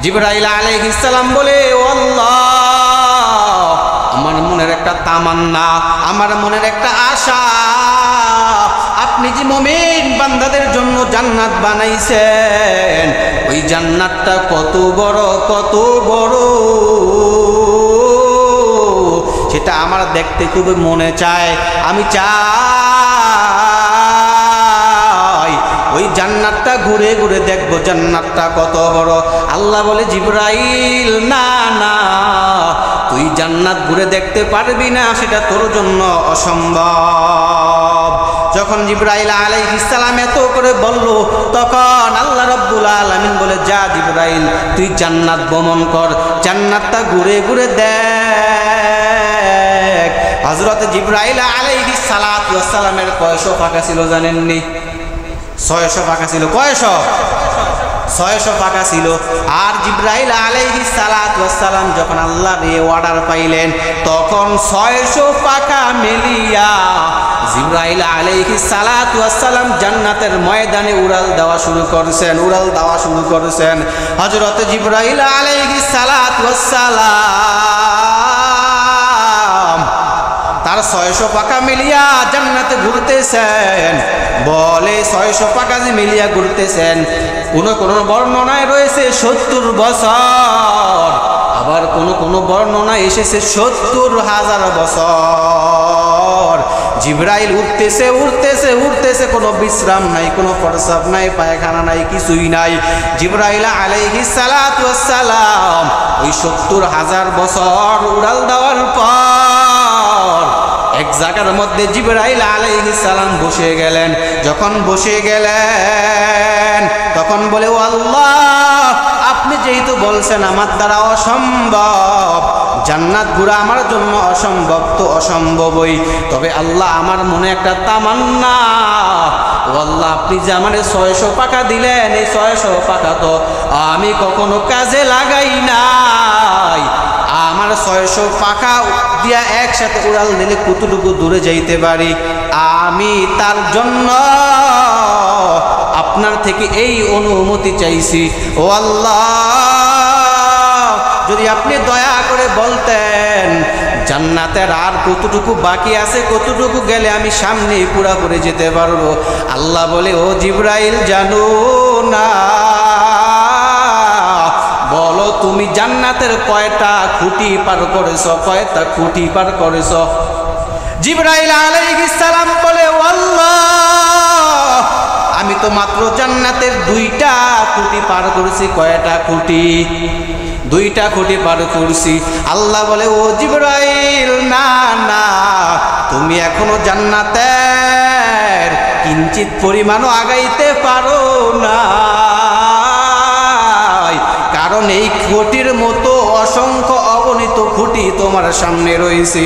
জিবরাইল আলাইহিস সালাম বলে, ও আল্লাহ, আমার মনের একটা তামান্না, আমার মনের একটা আশা, আপনি যে মুমিন বান্দাদের জন্য জান্নাত বানাইছেন, ওই জান্নাতটা কত বড়, কত বড়, সেটা আমার দেখতে খুব মনে চায়। আমি চাই ওই জান্নাতটা ঘুরে ঘুরে দেখবো, জান্নাতটা কত বড়। আল্লাহ বলে, জিবরাইল, না না, তুই জান্নাত ঘুরে দেখতে পারবি না, সেটা তোর জন্য অসম্ভব। যখন জিবরাইল আলাইহিস সালাম এত করে বলল, তখন আল্লাহ রাব্বুল আলামিন বলে, যা জিবরাইল, তুই জান্নাত ভ্রমণ কর, জান্নাতটা ঘুরে ঘুরে দেখ। হযরত জিবরাইল আলাইহিস সালাতু ওয়াস সালামের কয়শো পাকা ছিল জানেননি? 600 পাকা ছিল। কয়শো? 600 পাকা ছিল। আর জিবরাইল আলাইহিস সালাতু ওয়াস সালাম যখন আল্লাহর এই অর্ডার পাইলেন, তখন 600 পাকা মিলিয়া জিবরাইল আলাইহিস সালাতু ওয়াস সালাম জান্নাতের ময়দানে উড়াল দেওয়া শুরু করেছেন, উড়াল দেওয়া শুরু করেছেন। হযরত জিবরাইল আলাইহিস সালাতু ওয়াস সালাম তার 600 পাকা মিলিয়া জান্নাতে ঘুরতেছেন। বলে 600 পাকা যে মিলিয়া ঘুরতেছেন, কোন বর্ণনায় রয়েছে 70 বছর, আবার কোন বর্ণনায় এসেছে 70,000 বছর। জিবরাইল উঠতেছে উঠতেছে উঠতেছে, কোনো বিশ্রাম নাই, কোনো প্রস্রাব নাই, পায়খানা নাই, কিছুই নাই। জিবরাইল আলাইহিস সালাতু ওয়াস সালাম ওই 70,000 বছর উড়াল দেওয়ার পর এক জায়গার মধ্যে জিবরাইল আলাইহিস সালাম বসে গেলেন। যখন বসে গেলেন, তখন বলে, ও আল্লাহ, আপনি যেহেতু বলছেন আমার দ্বারা অসম্ভব, জান্নাত ঘোরা আমার জন্য অসম্ভব, তো অসম্ভবই। তবে আল্লাহ, আমার মনে একটা তামান্না, ও আল্লাহ, আপনি যে আমার 600 পাকা দিলেন, এই 600 পাকা তো আমি কখনো কাজে লাগাই নাই। আমার 600 পাকা দিয়া একসাথে উড়াল দিলে কতটুকু দূরে যাইতে পারি, আমি তার জন্য আপনার থেকে এই অনুমতি চাইছি। ও আল্লাহ, যদি আপনি দয়া করে বলতেন জান্নাতের আর কতটুকু বাকি আছে, কতটুকু গেলে আমি সামনে পুরাপুরি যেতে পারবো। আল্লাহ বলে, ও জিবরাইল, জানো না, বলো তুমি জান্নাতের কয়টা খুঁটি পার করেছো, কয়টা খুঁটি পার করেছো? জিবরাইল আলাইহিস সালাম বলে, ও আল্লাহ, আমি তো মাত্র জান্নাতের 2টা খুঁটি পার করেছি। কয়টা খুঁটি? 2টা খুঁটি পার করছি। আল্লাহ বলে, ও জিবরাইল, না না, তুমি এখনো জান্নাতের কিঞ্চিত পরিমাণও আগাইতে পারো না, কারণ এই খুঁটির মতো অসংখ্য অগণিত খুঁটি তোমার সামনে রয়েছে।